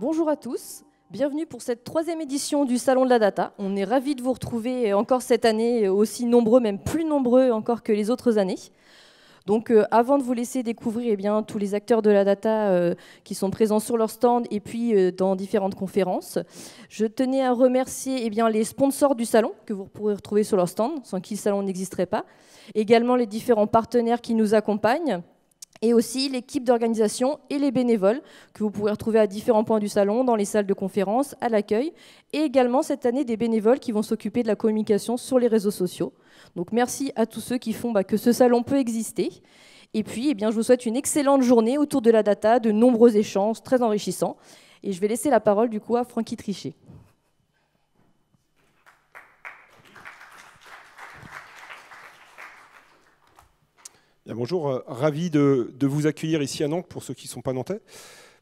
Bonjour à tous, bienvenue pour cette 3e édition du Salon de la Data. On est ravis de vous retrouver encore cette année, aussi nombreux, même plus nombreux encore que les autres années. Donc avant de vous laisser découvrir tous les acteurs de la data qui sont présents sur leur stand et puis dans différentes conférences, je tenais à remercier les sponsors du salon que vous pourrez retrouver sur leur stand, sans qui le salon n'existerait pas. Également les différents partenaires qui nous accompagnent et aussi l'équipe d'organisation et les bénévoles que vous pourrez retrouver à différents points du salon, dans les salles de conférence, à l'accueil, et également cette année des bénévoles qui vont s'occuper de la communication sur les réseaux sociaux. Donc merci à tous ceux qui font que ce salon peut exister. Et puis je vous souhaite une excellente journée autour de la data, de nombreux échanges très enrichissants. Et je vais laisser la parole du coup à Francky Trichet. Bonjour, ravi de vous accueillir ici à Nantes pour ceux qui ne sont pas nantais,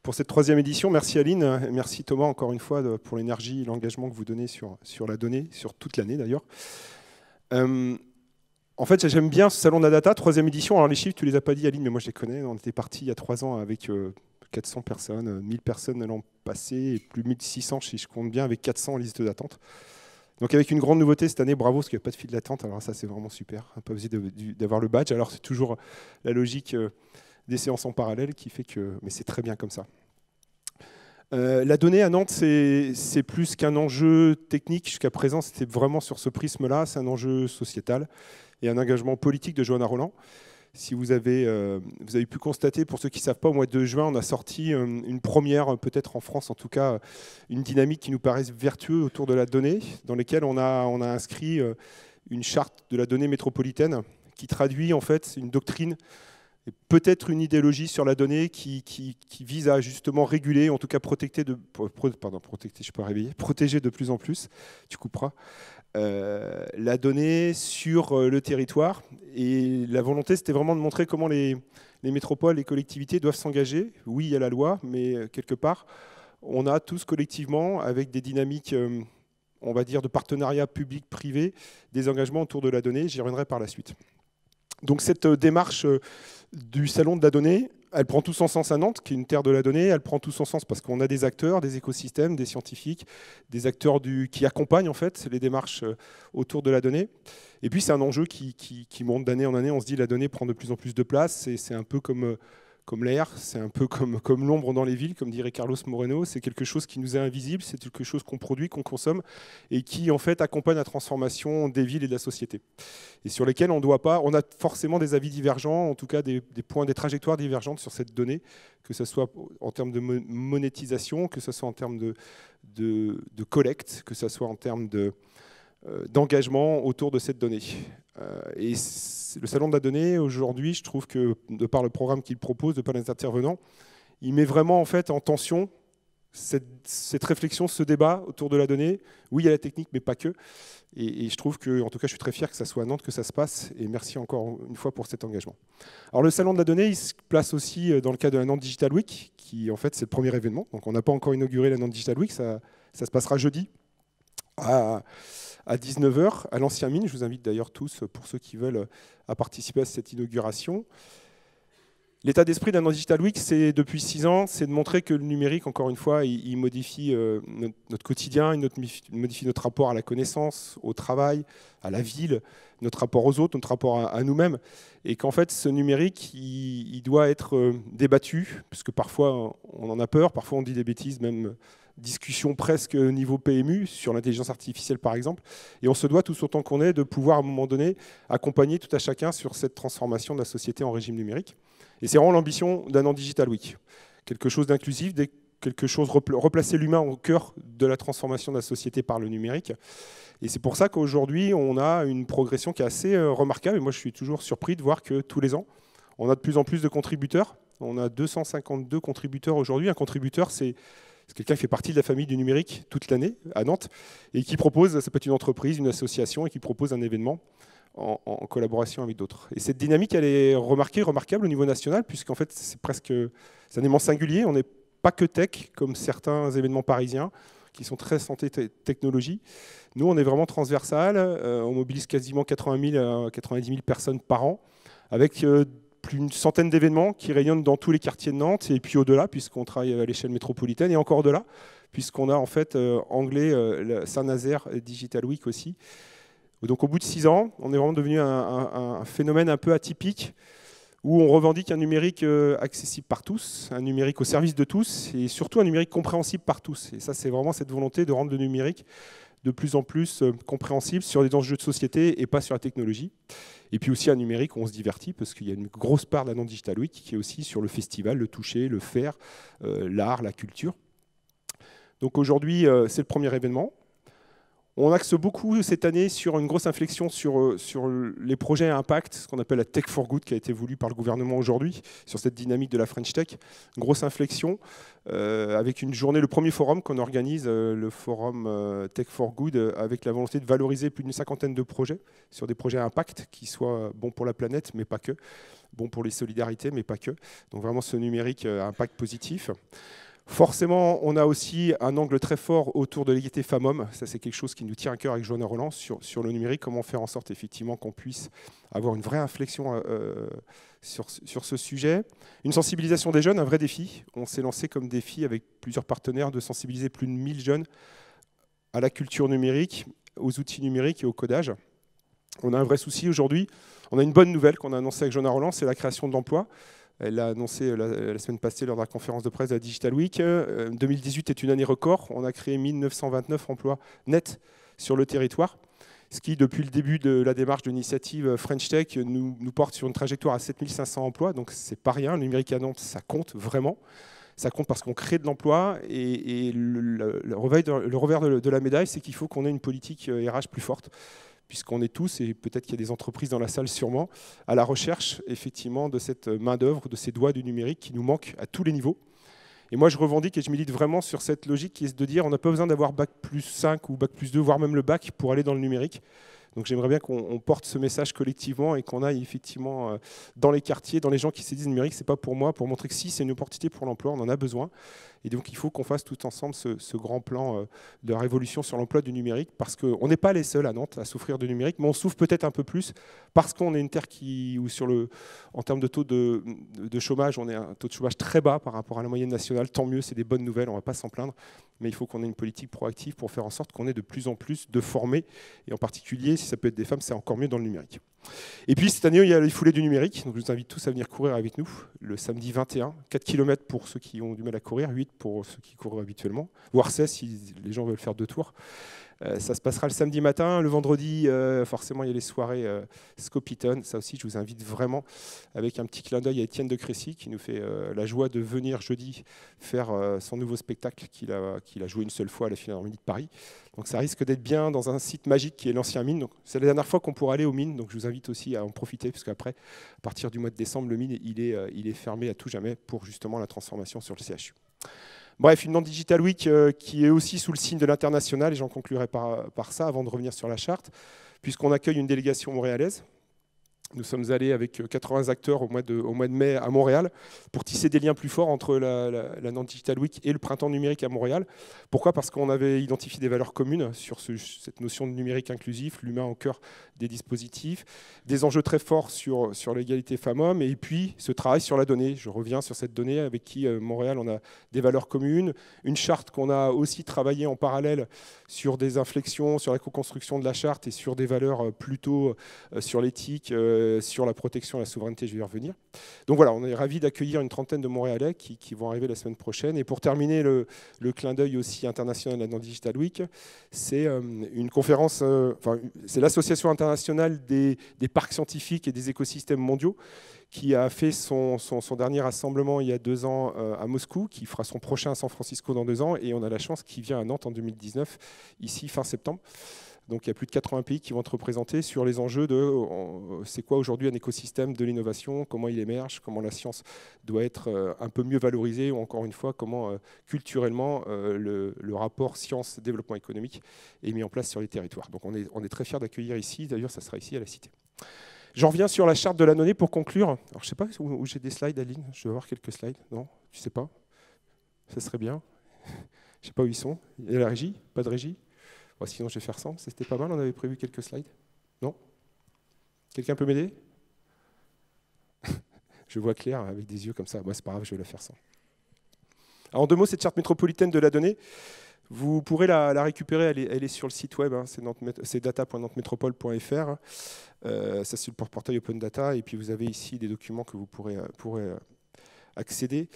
pour cette 3e édition. Merci Aline, et merci Thomas encore une fois pour l'énergie et l'engagement que vous donnez sur la donnée, sur toute l'année d'ailleurs. En fait, j'aime bien ce salon de la data, 3e édition. Alors les chiffres, tu ne les as pas dit Aline, mais moi je les connais. On était parti il y a 3 ans avec 400 personnes, 1000 personnes l'an passé, et plus de 1600 si je compte bien, avec 400 en liste d'attente. Donc avec une grande nouveauté cette année, bravo, parce qu'il n'y a pas de file d'attente, alors ça c'est vraiment super, pas besoin d'avoir le badge, alors c'est toujours la logique des séances en parallèle qui fait que, mais c'est très bien comme ça. La donnée à Nantes, c'est plus qu'un enjeu technique, jusqu'à présent c'était vraiment sur ce prisme-là, c'est un enjeu sociétal et un engagement politique de Johanna Rolland. Si vous avez pu constater, pour ceux qui ne savent pas, au mois de juin, on a sorti une première, peut-être en France en tout cas, une dynamique qui nous paraît vertueuse autour de la donnée, dans laquelle on a inscrit une charte de la donnée métropolitaine qui traduit en fait une doctrine, et peut-être une idéologie sur la donnée qui vise à justement réguler, en tout cas protéger de plus en plus, tu couperas, la donnée sur le territoire. Et la volonté, c'était vraiment de montrer comment les métropoles, les collectivités doivent s'engager. Oui, il y a la loi, mais quelque part, on a tous collectivement, avec des dynamiques, on va dire, de partenariat public-privé, des engagements autour de la donnée. J'y reviendrai par la suite. Donc cette démarche du Salon de la donnée, elle prend tout son sens à Nantes, qui est une terre de la donnée. Elle prend tout son sens parce qu'on a des acteurs, des écosystèmes, des scientifiques, des acteurs qui accompagnent en fait les démarches autour de la donnée. Et puis c'est un enjeu qui monte d'année en année. On se dit que la donnée prend de plus en plus de place. C'est un peu comme l'air, c'est un peu comme l'ombre dans les villes, comme dirait Carlos Moreno. C'est quelque chose qui nous est invisible, c'est quelque chose qu'on produit, qu'on consomme, et qui en fait accompagne la transformation des villes et de la société. Et sur lesquels on a forcément des avis divergents, en tout cas des trajectoires divergentes sur cette donnée, que ce soit en termes de monétisation, que ce soit en termes de collecte, que ce soit en termes d'engagement autour de cette donnée. Et le Salon de la donnée, aujourd'hui, je trouve que, de par le programme qu'il propose, de par les intervenants, il met vraiment en fait en tension cette réflexion, ce débat autour de la donnée. Oui, il y a la technique, mais pas que. Et je trouve que, en tout cas, je suis très fier que ça soit à Nantes que ça se passe. Et merci encore une fois pour cet engagement. Alors, le Salon de la donnée, il se place aussi dans le cadre de la Nantes Digital Week, qui, en fait, c'est le premier événement. Donc, on n'a pas encore inauguré la Nantes Digital Week. Ça se passera jeudi à 19h à l'Ancien Mine. Je vous invite d'ailleurs tous, pour ceux qui veulent, à participer à cette inauguration. L'état d'esprit d'un Digital Week, c'est depuis 6 ans, c'est de montrer que le numérique, encore une fois, il modifie notre quotidien, il modifie notre rapport à la connaissance, au travail, à la ville, notre rapport aux autres, notre rapport à nous-mêmes. Et qu'en fait, ce numérique, il doit être débattu, puisque parfois on en a peur, parfois on dit des bêtises, même discussion presque niveau PMU sur l'intelligence artificielle par exemple, et on se doit tous autant qu'on est de pouvoir à un moment donné accompagner tout à chacun sur cette transformation de la société en régime numérique. Et c'est vraiment l'ambition d'un an Digital Week, quelque chose d'inclusif, quelque chose replacer l'humain au cœur de la transformation de la société par le numérique. Et c'est pour ça qu'aujourd'hui on a une progression qui est assez remarquable, et moi je suis toujours surpris de voir que tous les ans on a de plus en plus de contributeurs. On a 252 contributeurs aujourd'hui. Un contributeur, c'est quelqu'un qui fait partie de la famille du numérique toute l'année à Nantes et qui propose, ça peut être une entreprise, une association, et qui propose un événement en collaboration avec d'autres. Et cette dynamique, elle est remarquable au niveau national, puisqu'en fait, c'est un événement singulier. On n'est pas que tech, comme certains événements parisiens, qui sont très santé technologie. Nous, on est vraiment transversal. On mobilise quasiment 80 000 à 90 000 personnes par an, avec plus d'une centaine d'événements qui rayonnent dans tous les quartiers de Nantes et puis au-delà, puisqu'on travaille à l'échelle métropolitaine, et encore au-delà, puisqu'on a en fait Anglais, Saint-Nazaire Digital Week aussi. Donc au bout de 6 ans, on est vraiment devenu un phénomène un peu atypique, où on revendique un numérique accessible par tous, un numérique au service de tous, et surtout un numérique compréhensible par tous. Et ça, c'est vraiment cette volonté de rendre le numérique de plus en plus compréhensible sur les enjeux de société et pas sur la technologie. Et puis aussi un numérique où on se divertit, parce qu'il y a une grosse part de la Nantes Digital Week qui est aussi sur le festival, le toucher, le faire, l'art, la culture. Donc aujourd'hui, c'est le premier événement. On axe beaucoup cette année sur une grosse inflexion sur les projets à impact, ce qu'on appelle la Tech for Good, qui a été voulu par le gouvernement aujourd'hui, sur cette dynamique de la French Tech. Une grosse inflexion, avec une journée, le premier forum qu'on organise, le forum Tech for Good, avec la volonté de valoriser plus d'une cinquantaine de projets, sur des projets à impact, qui soient bons pour la planète, mais pas que, bons pour les solidarités, mais pas que. Donc vraiment ce numérique à impact positif. Forcément, on a aussi un angle très fort autour de l'égalité femmes-hommes. Ça, c'est quelque chose qui nous tient à cœur avec Joanna Roland sur le numérique. Comment faire en sorte, effectivement, qu'on puisse avoir une vraie inflexion sur ce sujet. Une sensibilisation des jeunes, un vrai défi. On s'est lancé comme défi avec plusieurs partenaires de sensibiliser plus de 1000 jeunes à la culture numérique, aux outils numériques et au codage. On a un vrai souci aujourd'hui. On a une bonne nouvelle qu'on a annoncée avec Joanna Roland, c'est la création de l'emploi. Elle l'a annoncé la semaine passée lors de la conférence de presse de la Digital Week. 2018 est une année record. On a créé 1929 emplois nets sur le territoire, ce qui, depuis le début de la démarche de l'initiative French Tech, nous porte sur une trajectoire à 7500 emplois. Donc, c'est pas rien. Le numérique à Nantes, ça compte vraiment. Ça compte parce qu'on crée de l'emploi. Et le revers de la médaille, c'est qu'il faut qu'on ait une politique RH plus forte, puisqu'on est tous, et peut-être qu'il y a des entreprises dans la salle sûrement, à la recherche effectivement de cette main-d'œuvre, de ces doigts du numérique qui nous manquent à tous les niveaux. Et moi, je revendique et je milite vraiment sur cette logique qui est de dire on n'a pas besoin d'avoir bac plus 5 ou bac plus 2, voire même le bac pour aller dans le numérique. Donc j'aimerais bien qu'on porte ce message collectivement et qu'on aille effectivement dans les quartiers, dans les gens qui se disent numérique, c'est pas pour moi, pour montrer que si, c'est une opportunité pour l'emploi, on en a besoin. Et donc il faut qu'on fasse tout ensemble ce grand plan de révolution sur l'emploi du numérique, parce qu'on n'est pas les seuls à Nantes à souffrir du numérique, mais on souffre peut-être un peu plus parce qu'on est une terre où en termes de taux de chômage, on est un taux de chômage très bas par rapport à la moyenne nationale. Tant mieux, c'est des bonnes nouvelles, on ne va pas s'en plaindre, mais il faut qu'on ait une politique proactive pour faire en sorte qu'on ait de plus en plus de formés, et en particulier, si ça peut être des femmes, c'est encore mieux dans le numérique. Et puis cette année, il y a les foulées du numérique, donc je vous invite tous à venir courir avec nous, le samedi 21, 4 km pour ceux qui ont du mal à courir, 8 pour ceux qui courent habituellement, voire 16 si les gens veulent faire 2 tours. Ça se passera le samedi matin. Le vendredi, forcément, il y a les soirées Scopiton. Ça aussi, je vous invite vraiment, avec un petit clin d'œil à Étienne de Crécy, qui nous fait la joie de venir jeudi faire son nouveau spectacle qu'il a joué une seule fois à la Philharmonie de Paris. Donc ça risque d'être bien dans un site magique qui est l'Ancien Mine. C'est la dernière fois qu'on pourra aller aux mines, donc je vous invite aussi à en profiter, parce qu'après, à partir du mois de décembre, le mine il est fermé à tout jamais pour justement la transformation sur le CHU. Bref, une Nantes Digital Week qui est aussi sous le signe de l'international, et j'en conclurai par ça avant de revenir sur la charte, puisqu'on accueille une délégation montréalaise. Nous sommes allés avec 80 acteurs au mois de mai à Montréal pour tisser des liens plus forts entre la Nantes Digital Week et le printemps numérique à Montréal. Pourquoi ? Parce qu'on avait identifié des valeurs communes sur cette notion de numérique inclusif, l'humain au cœur des dispositifs, des enjeux très forts sur l'égalité femmes-hommes, et puis ce travail sur la donnée. Je reviens sur cette donnée avec qui, Montréal, on a des valeurs communes, une charte qu'on a aussi travaillée en parallèle sur des inflexions, sur la co-construction de la charte et sur des valeurs plutôt sur l'éthique, sur la protection et la souveraineté, je vais y revenir. Donc voilà, on est ravis d'accueillir une trentaine de Montréalais qui vont arriver la semaine prochaine. Et pour terminer, le clin d'œil aussi international de la Digital Week, c'est une conférence, c'est l'association internationale des parcs scientifiques et des écosystèmes mondiaux qui a fait son dernier rassemblement il y a 2 ans à Moscou, qui fera son prochain à San Francisco dans 2 ans, et on a la chance qu'il vient à Nantes en 2019, ici fin septembre. Donc il y a plus de 80 pays qui vont être représentés sur les enjeux de c'est quoi aujourd'hui un écosystème de l'innovation, comment il émerge, comment la science doit être un peu mieux valorisée, ou encore une fois comment culturellement le rapport science-développement économique est mis en place sur les territoires. Donc on est très fiers d'accueillir ici, d'ailleurs ça sera ici à la Cité. J'en reviens sur la charte de la donnée pour conclure. Alors je ne sais pas où j'ai des slides, Aline, je vais avoir quelques slides, non ? Tu ne sais pas ? Ça serait bien. Je ne sais pas où ils sont. Il y a la régie ? Pas de régie ? Bon, sinon, je vais faire ça. C'était pas mal, on avait prévu quelques slides. Non ? Quelqu'un peut m'aider ? Je vois clair avec des yeux comme ça. C'est pas grave, je vais la faire sans. Alors, en 2 mots, cette charte métropolitaine de la donnée, vous pourrez la récupérer, elle est sur le site web, hein, c'est data.nantes-métropole.fr. Ça, c'est le portail Open Data. Et puis, vous avez ici des documents que vous pourrez accéder.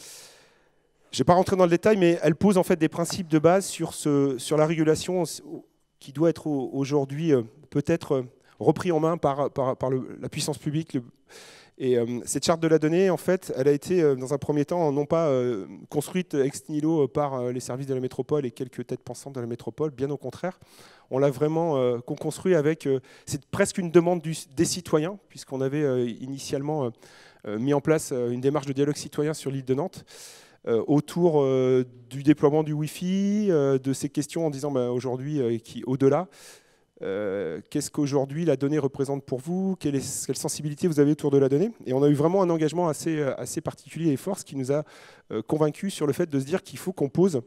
Je ne vais pas rentrer dans le détail, mais elle pose en fait des principes de base sur la régulation qui doit être aujourd'hui peut-être repris en main par la puissance publique. Et cette charte de la donnée, en fait, elle a été, dans un premier temps, non pas construite ex nihilo par les services de la métropole et quelques têtes pensantes de la métropole, bien au contraire. On l'a vraiment construit avec, c'est presque une demande des citoyens, puisqu'on avait initialement mis en place une démarche de dialogue citoyen sur l'île de Nantes, autour du déploiement du Wi-Fi, de ces questions en disant aujourd'hui, au-delà, qu'est-ce qu'aujourd'hui la donnée représente pour vous, quelle sensibilité vous avez autour de la donnée. Et on a eu vraiment un engagement assez particulier et fort, ce qui nous a convaincus sur le fait de se dire qu'il faut qu'on pose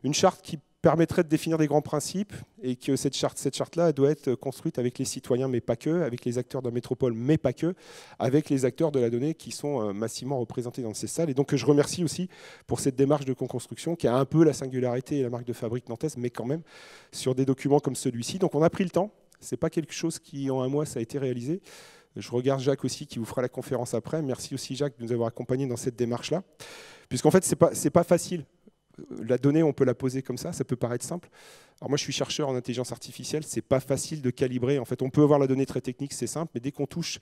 une charte qui permettrait de définir des grands principes et que cette charte-là doit être construite avec les citoyens, mais pas que, avec les acteurs de la métropole, mais pas que, avec les acteurs de la donnée qui sont massivement représentés dans ces salles. Et donc je remercie aussi pour cette démarche de co-construction qui a un peu la singularité et la marque de fabrique nantaise, mais quand même sur des documents comme celui-ci. Donc on a pris le temps, c'est pas quelque chose qui en un mois ça a été réalisé. Je regarde Jacques aussi qui vous fera la conférence après. Merci aussi Jacques de nous avoir accompagnés dans cette démarche-là, puisqu'en fait c'est pas facile. La donnée, on peut la poser comme ça peut paraître simple. Alors moi, je suis chercheur en intelligence artificielle, c'est pas facile de calibrer. En fait, on peut avoir la donnée très technique, c'est simple, mais dès qu'on touche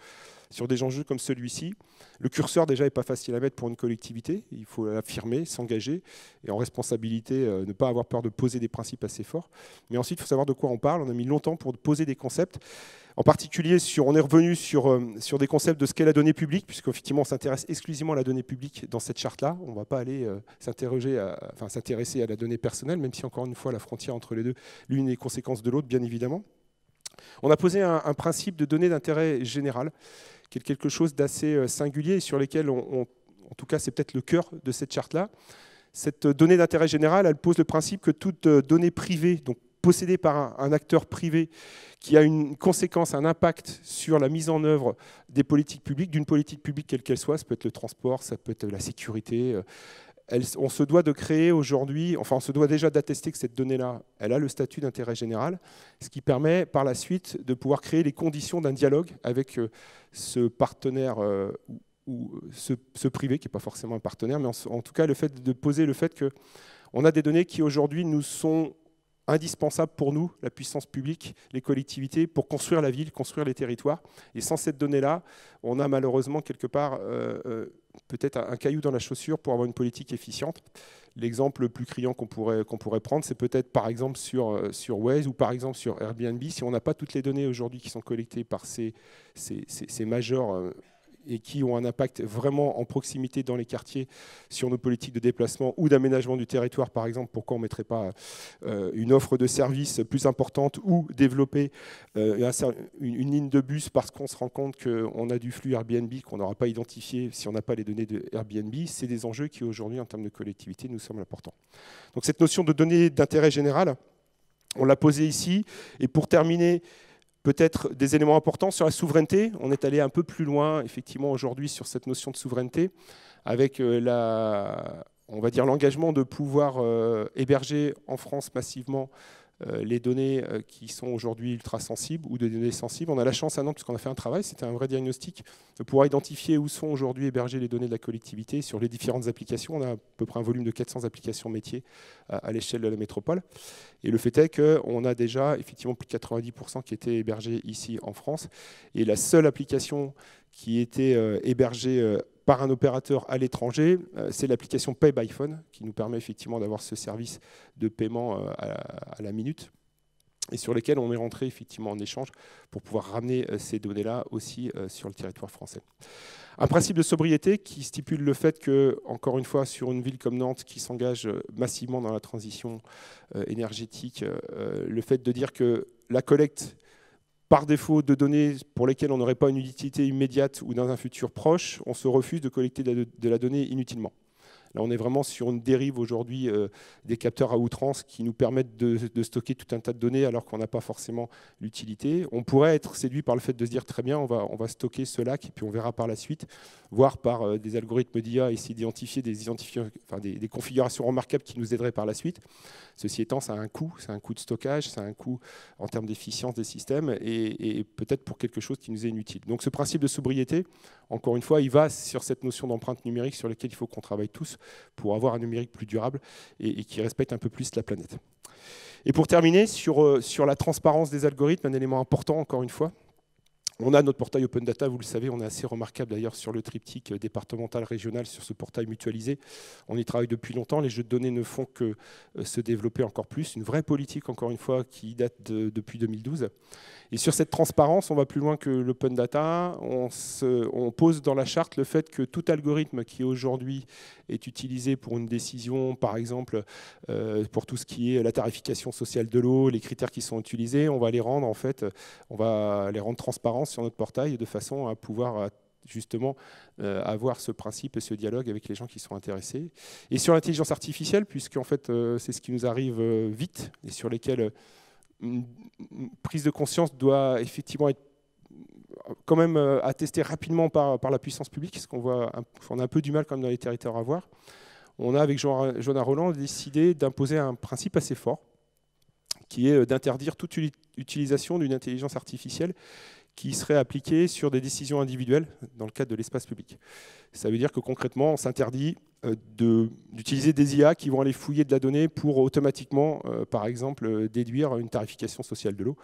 sur des enjeux comme celui-ci, le curseur déjà n'est pas facile à mettre pour une collectivité. Il faut l'affirmer, s'engager, et en responsabilité, ne pas avoir peur de poser des principes assez forts. Mais ensuite, il faut savoir de quoi on parle. On a mis longtemps pour poser des concepts. En particulier, on est revenu sur des concepts de ce qu'est la donnée publique, puisqu'effectivement, on s'intéresse exclusivement à la donnée publique dans cette charte-là. On ne va pas aller s'intéresser à la donnée personnelle, même si, encore une fois, la frontière entre les deux, l'une est conséquence de l'autre, bien évidemment. On a posé un principe de données d'intérêt général, qui est quelque chose d'assez singulier et sur lesquels, en tout cas, c'est peut-être le cœur de cette charte-là. Cette donnée d'intérêt général, elle pose le principe que toute donnée privée, donc possédée par un acteur privé qui a une conséquence, un impact sur la mise en œuvre des politiques publiques, d'une politique publique quelle qu'elle soit, ça peut être le transport, ça peut être la sécurité. On se doit de créer aujourd'hui, enfin on se doit déjà d'attester que cette donnée-là, elle a le statut d'intérêt général, ce qui permet par la suite de pouvoir créer les conditions d'un dialogue avec ce partenaire ou ce privé, qui n'est pas forcément un partenaire, mais en tout cas le fait de poser le fait qu'on a des données qui aujourd'hui nous sont indispensable pour nous, la puissance publique, les collectivités, pour construire la ville, construire les territoires. Et sans cette donnée-là, on a malheureusement quelque part peut-être un caillou dans la chaussure pour avoir une politique efficiente. L'exemple le plus criant qu'on pourrait prendre, c'est peut-être par exemple sur Waze ou par exemple sur Airbnb. Si on n'a pas toutes les données aujourd'hui qui sont collectées par ces majors et qui ont un impact vraiment en proximité dans les quartiers sur nos politiques de déplacement ou d'aménagement du territoire, par exemple, pourquoi on ne mettrait pas une offre de services plus importante ou développer une ligne de bus parce qu'on se rend compte qu'on a du flux Airbnb qu'on n'aura pas identifié si on n'a pas les données de Airbnb. C'est des enjeux qui aujourd'hui, en termes de collectivité, nous semblent importants. Donc cette notion de données d'intérêt général, on l'a posée ici. Et pour terminer, peut-être des éléments importants sur la souveraineté. On est allé un peu plus loin, effectivement, aujourd'hui, sur cette notion de souveraineté, avec on va dire l'engagement de pouvoir héberger en France massivement les données qui sont aujourd'hui ultra sensibles ou des données sensibles. On a la chance à Nantes, puisqu'on a fait un travail, c'était un vrai diagnostic, de pouvoir identifier où sont aujourd'hui hébergées les données de la collectivité sur les différentes applications. On a à peu près un volume de 400 applications métiers à l'échelle de la métropole. Et le fait est qu'on a déjà effectivement plus de 90% qui étaient hébergés ici en France. Et la seule application qui était hébergée par un opérateur à l'étranger, c'est l'application Pay by Phone, qui nous permet effectivement d'avoir ce service de paiement à la minute, et sur lesquels on est rentré effectivement en échange pour pouvoir ramener ces données-là aussi sur le territoire français. Un principe de sobriété qui stipule le fait que, encore une fois, sur une ville comme Nantes qui s'engage massivement dans la transition énergétique, le fait de dire que la collecte par défaut de données pour lesquelles on n'aurait pas une utilité immédiate ou dans un futur proche, on se refuse de collecter de la donnée inutilement. Là, on est vraiment sur une dérive aujourd'hui des capteurs à outrance qui nous permettent de stocker tout un tas de données alors qu'on n'a pas forcément l'utilité. On pourrait être séduit par le fait de se dire très bien, on va stocker ce lac et puis on verra par la suite, voire par des algorithmes d'IA, essayer d'identifier des configurations remarquables qui nous aideraient par la suite. Ceci étant, ça a un coût, c'est un coût de stockage, c'est un coût en termes d'efficience des systèmes et peut-être pour quelque chose qui nous est inutile. Donc ce principe de sobriété, encore une fois, il va sur cette notion d'empreinte numérique sur laquelle il faut qu'on travaille tous pour avoir un numérique plus durable et qui respecte un peu plus la planète. Et pour terminer, sur la transparence des algorithmes, un élément important encore une fois, on a notre portail Open Data, vous le savez, on est assez remarquable d'ailleurs sur le triptyque départemental, régional, sur ce portail mutualisé. On y travaille depuis longtemps, les jeux de données ne font que se développer encore plus. Une vraie politique, encore une fois, qui date depuis 2012. Et sur cette transparence, on va plus loin que l'Open Data. On pose dans la charte le fait que tout algorithme qui aujourd'hui est utilisé pour une décision, par exemple, pour tout ce qui est la tarification sociale de l'eau, les critères qui sont utilisés, on va les rendre transparents sur notre portail de façon à pouvoir justement avoir ce principe et ce dialogue avec les gens qui sont intéressés. Et sur l'intelligence artificielle, puisque en fait, c'est ce qui nous arrive vite et sur lesquels une prise de conscience doit effectivement être quand même attestée rapidement par la puissance publique, parce qu'on a un peu du mal quand même dans les territoires à voir. On a, avec Joanna Roland, décidé d'imposer un principe assez fort, qui est d'interdire toute utilisation d'une intelligence artificielle qui serait appliquée sur des décisions individuelles dans le cadre de l'espace public. Ça veut dire que concrètement, on s'interdit d'utiliser des IA qui vont aller fouiller de la donnée pour automatiquement, par exemple, déduire une tarification sociale de l'eau,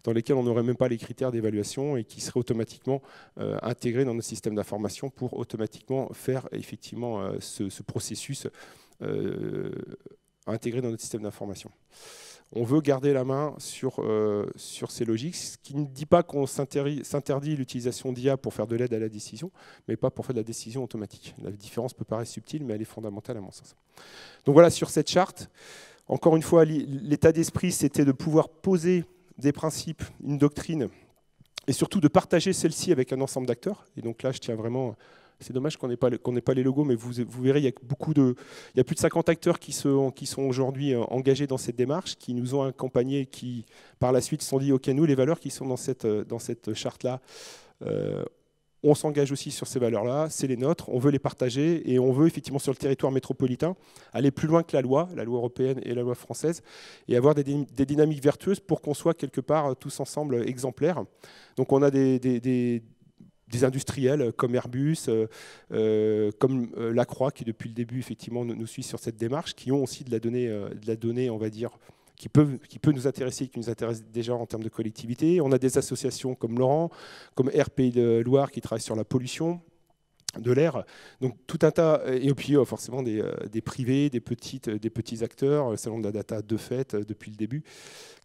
dans lesquelles on n'aurait même pas les critères d'évaluation et qui seraient automatiquement intégrés dans notre système d'information pour automatiquement faire effectivement ce processus intégré dans notre système d'information. On veut garder la main sur ces logiques, ce qui ne dit pas qu'on s'interdit l'utilisation d'IA pour faire de l'aide à la décision, mais pas pour faire de la décision automatique. La différence peut paraître subtile, mais elle est fondamentale à mon sens. Donc voilà, sur cette charte, encore une fois, l'état d'esprit, c'était de pouvoir poser des principes, une doctrine, et surtout de partager celle-ci avec un ensemble d'acteurs. Et donc là, je tiens vraiment... C'est dommage qu'on n'ait pas les logos, mais vous verrez, il y a plus de 50 acteurs qui sont aujourd'hui engagés dans cette démarche, qui nous ont accompagnés, qui par la suite se sont dit, ok, nous, les valeurs qui sont dans cette charte-là, on s'engage aussi sur ces valeurs-là, c'est les nôtres, on veut les partager et on veut effectivement sur le territoire métropolitain aller plus loin que la loi européenne et la loi française, et avoir des dynamiques vertueuses pour qu'on soit quelque part tous ensemble exemplaires. Donc on a des industriels comme Airbus, comme Lacroix, qui depuis le début effectivement nous suit sur cette démarche, qui ont aussi de la donnée, on va dire, qui peut nous intéresser, qui nous intéresse déjà en termes de collectivité. On a des associations comme Laurent, comme Air Pays de Loire, qui travaillent sur la pollution de l'air. Donc tout un tas, et puis forcément des privés, des petits acteurs, le Salon de la Data de fait depuis le début,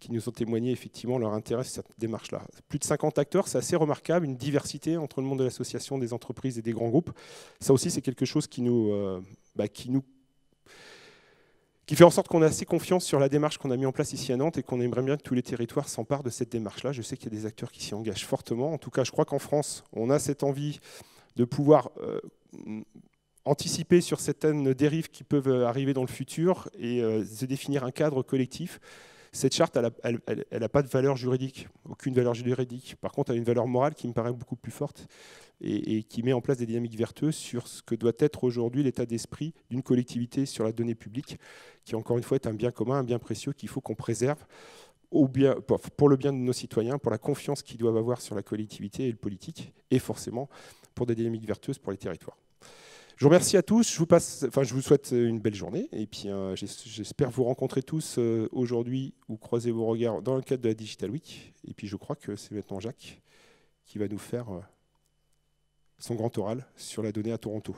qui nous ont témoigné effectivement leur intérêt sur cette démarche-là. Plus de 50 acteurs, c'est assez remarquable, une diversité entre le monde de l'association, des entreprises et des grands groupes. Ça aussi, c'est quelque chose qui fait en sorte qu'on a assez confiance sur la démarche qu'on a mis en place ici à Nantes et qu'on aimerait bien que tous les territoires s'emparent de cette démarche-là. Je sais qu'il y a des acteurs qui s'y engagent fortement. En tout cas, je crois qu'en France, on a cette envie de pouvoir anticiper sur certaines dérives qui peuvent arriver dans le futur et se définir un cadre collectif. Cette charte, elle n'a pas de valeur juridique, aucune valeur juridique. Par contre, elle a une valeur morale qui me paraît beaucoup plus forte et qui met en place des dynamiques vertueuses sur ce que doit être aujourd'hui l'état d'esprit d'une collectivité sur la donnée publique, qui encore une fois est un bien commun, un bien précieux qu'il faut qu'on préserve pour le bien de nos citoyens, pour la confiance qu'ils doivent avoir sur la collectivité et le politique, et forcément pour des dynamiques vertueuses pour les territoires. Je vous remercie à tous, je vous souhaite une belle journée, et puis j'espère vous rencontrer tous aujourd'hui ou croiser vos regards dans le cadre de la Digital Week, et puis je crois que c'est maintenant Jacques qui va nous faire son grand oral sur la donnée à Toronto.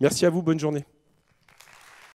Merci à vous, bonne journée.